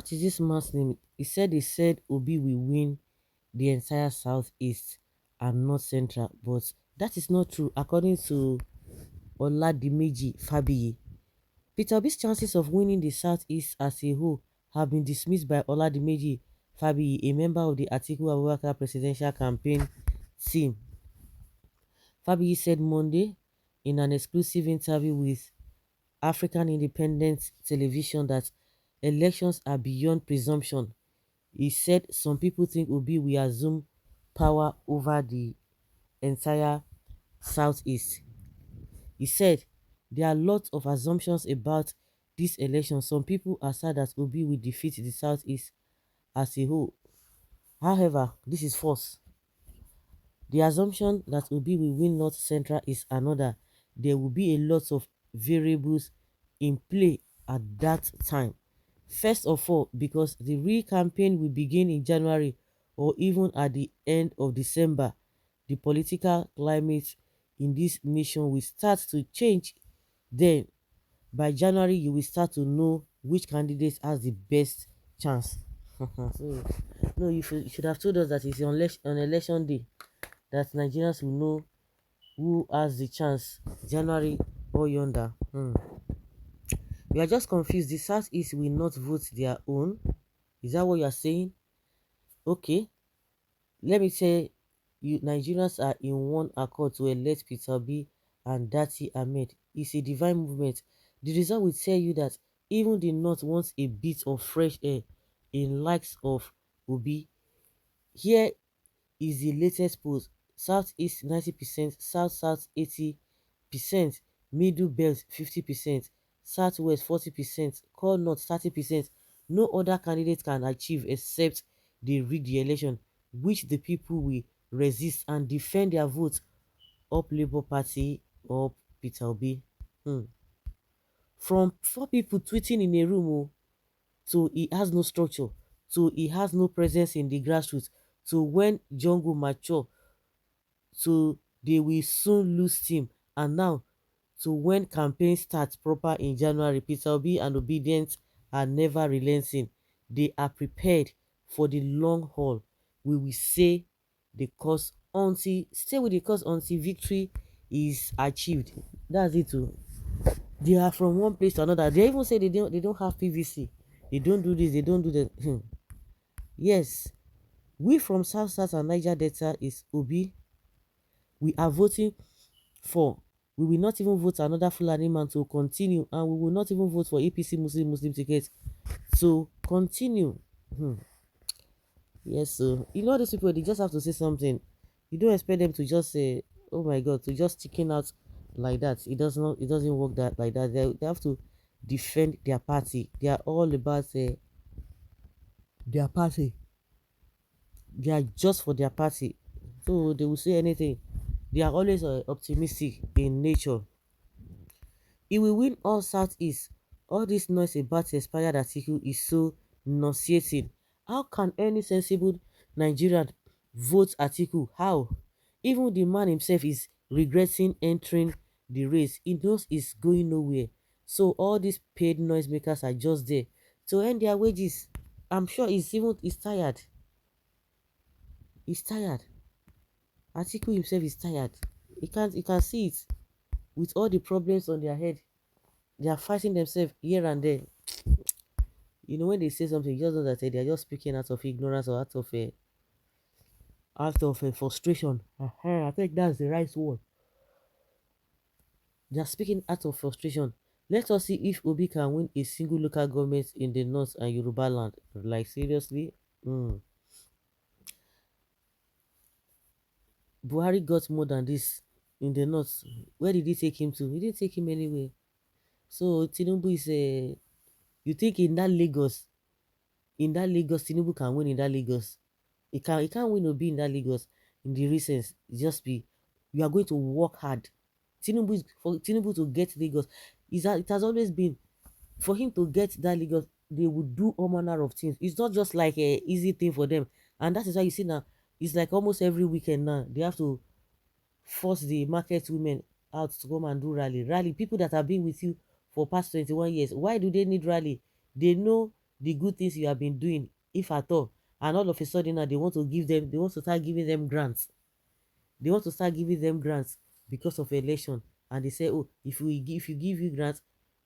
What is this man's name? He said Obi will win the entire southeast and not central, but that is not true according to Oladimeji Fabiyi. Peter Obi's chances of winning the southeast as a whole have been dismissed by Oladimeji Fabiyi, a member of the Atiku Abubakar presidential campaign team. Fabiyi said Monday in an exclusive interview with African Independent Television that elections are beyond presumption. He said some people think Obi will assume power over the entire southeast. He said there are lots of assumptions about this election. Some people assert that Obi will defeat the southeast as a whole. However, this is false. The assumption that Obi will win North Central is another. There will be a lot of variables in play at that time. First of all, because the real campaign will begin in January or even at the end of December, the political climate in this nation will start to change. Then, by January, you will start to know which candidate has the best chance. So, no, you should have told us that it's on election day that Nigerians will know who has the chance, January or yonder. We are just confused. The Southeast will not vote their own. Is that what you are saying? Okay, let me say you Nigerians are in one accord to elect Peter Obi and Dati Ahmed. It's a divine movement. The result will tell you that even the North wants a bit of fresh air in likes of Obi. Here is the latest poll. Southeast 90%, South 80%, Middle Belt 50%, Southwest 40%, Core North 30%. No other candidate can achieve except they rig the election, which the people will resist and defend their vote up Labour Party or Peter Obi. From four people tweeting in a room to he has no structure, to he has no presence in the grassroots, to when jungle mature, so they will soon lose steam, and now to when campaign starts proper in January. Peter Obi and Obedient are never relenting. They are prepared for the long haul. We will say the cause until stay with the cause until victory is achieved. That's it too. They are from one place to another. They even say they don't have PVC. They don't do this, they don't do that. Yes, we from South South and Niger Delta is Obi. We are voting for. We will not even vote another Fulani man to continue, and we will not even vote for APC Muslim tickets to continue. Yes, so you know these people, they just have to say something. You don't expect them to just say, "Oh my God," to just chicken out like that. It does not. It doesn't work that like that. They have to defend their party. They are all about their party. They are just for their party, so they will say anything. They are always optimistic in nature. He will win all Southeast. All this noise about the expired article is so nauseating. How can any sensible Nigerian vote article? How? Even the man himself is regretting entering the race. He knows it's going nowhere. So all these paid noisemakers are just there to earn their wages. I'm sure he's tired. He's tired. Atiku himself is tired. He can see it with all the problems on their head. They are fighting themselves here and there. You know, when they say something, you just know that they are just speaking out of ignorance or out of frustration. I think that's the right word. They are speaking out of frustration. Let us see if Obi can win a single local government in the north and Yoruba land. Like seriously, Buhari got more than this in the north. Where did he take him to? He didn't take him anywhere. So Tinubu is a. You think in that Lagos, Tinubu can win in that Lagos? He can't win or be in that Lagos in the recent. Just be you are going to work hard. For Tinubu to get Lagos, it has always been for him to get that Lagos, they would do all manner of things. It's not just like a easy thing for them. And that is why you see now, it's like almost every weekend now, they have to force the market women out to come and do rally. Rally, people that have been with you for past 21 years. Why do they need rally? They know the good things you have been doing, if at all. And all of a sudden now they want to start giving them grants. They want to start giving them grants because of election. And they say, oh, if you give you grants,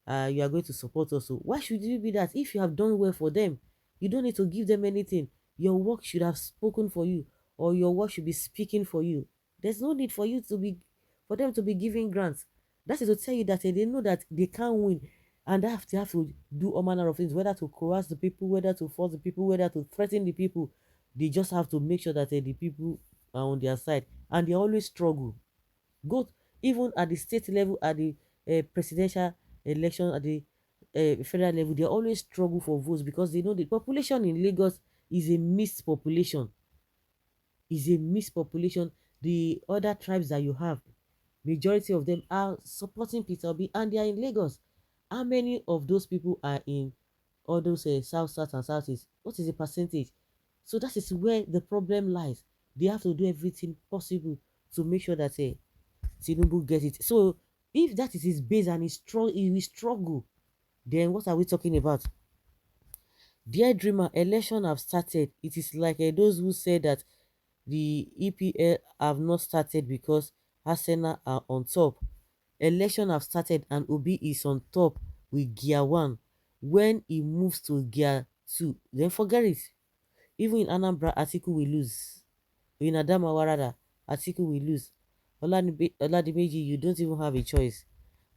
you are going to support us. So why should you be that? If you have done well for them, you don't need to give them anything. Your work should have spoken for you, or your work should be speaking for you. There's no need for them to be giving grants. That is to tell you that they know that they can't win, and they have to do all manner of things, whether to coerce the people, whether to force the people, whether to threaten the people. They just have to make sure that the people are on their side, and they always struggle. Go even at the state level, at the presidential election, at the federal level, they always struggle for votes because they know the population in Lagos is a mixed population. Is a mixed population. The other tribes that you have, majority of them are supporting Peter Obi, and they are in Lagos. How many of those people are in all those south and southeast? What is the percentage? So that is where the problem lies. They have to do everything possible to make sure that Tinubu gets it. So if that is his base and he will struggle, then what are we talking about? Dear dreamer, election have started. It is like those who say that the EPL have not started because Arsenal are on top. Election have started and Obi is on top with gear 1. When he moves to gear 2, then forget it. Even in Anambra, Atiku will lose. In Adamawa rather, Atiku will lose. Oladimeji, you don't even have a choice.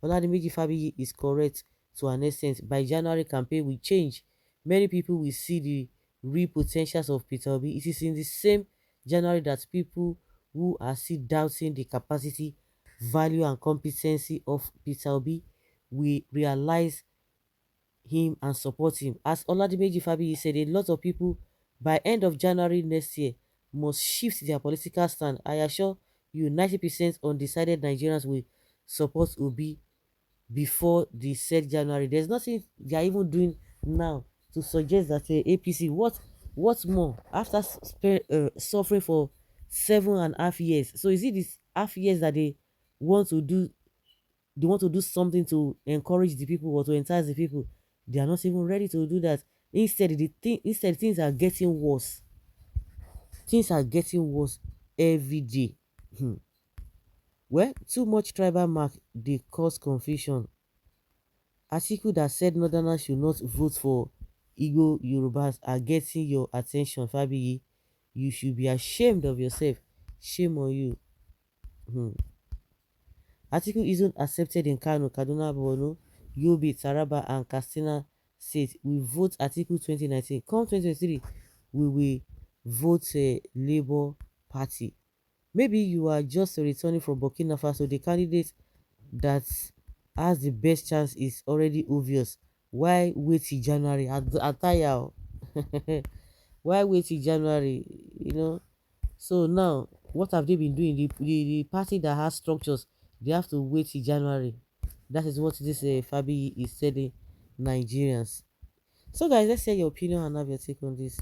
Oladimeji Fabiyi is correct to an extent. By January, campaign will change. Many people will see the real potentials of Peter Obi. It is in the same January that people who are still doubting the capacity, value, and competency of Peter Obi will realize him and support him. As Oladimeji Fabiyi said, a lot of people by end of January next year must shift their political stand. I assure you, 90% undecided Nigerians will support Obi before the said January. There's nothing they are even doing now to suggest that APC, what more after suffering for 7.5 years. So is it this half years that want to do they want to do something to encourage the people or to entice the people? They are not even ready to do that. Instead things are getting worse. Things are getting worse every day. Well, too much tribal mark they cause confusion. Article that said Northerners should not vote for Igbo Yorubas are getting your attention, Fabiyi. You should be ashamed of yourself. Shame on you. Hmm. Article isn't accepted in Kano, Kaduna, Borno, Yobe, Taraba, and Katsina State. We vote Article 2019. Come 2023, we will vote Labour Party. Maybe you are just returning from Burkina Faso. The candidate that has the best chance is already obvious. Why wait till January? Ataya. Why wait till January? You know. So now, what have they been doing? The party that has structures, they have to wait till January. That is what this Fabi is telling Nigerians. So guys, let's hear your opinion and have your take on this.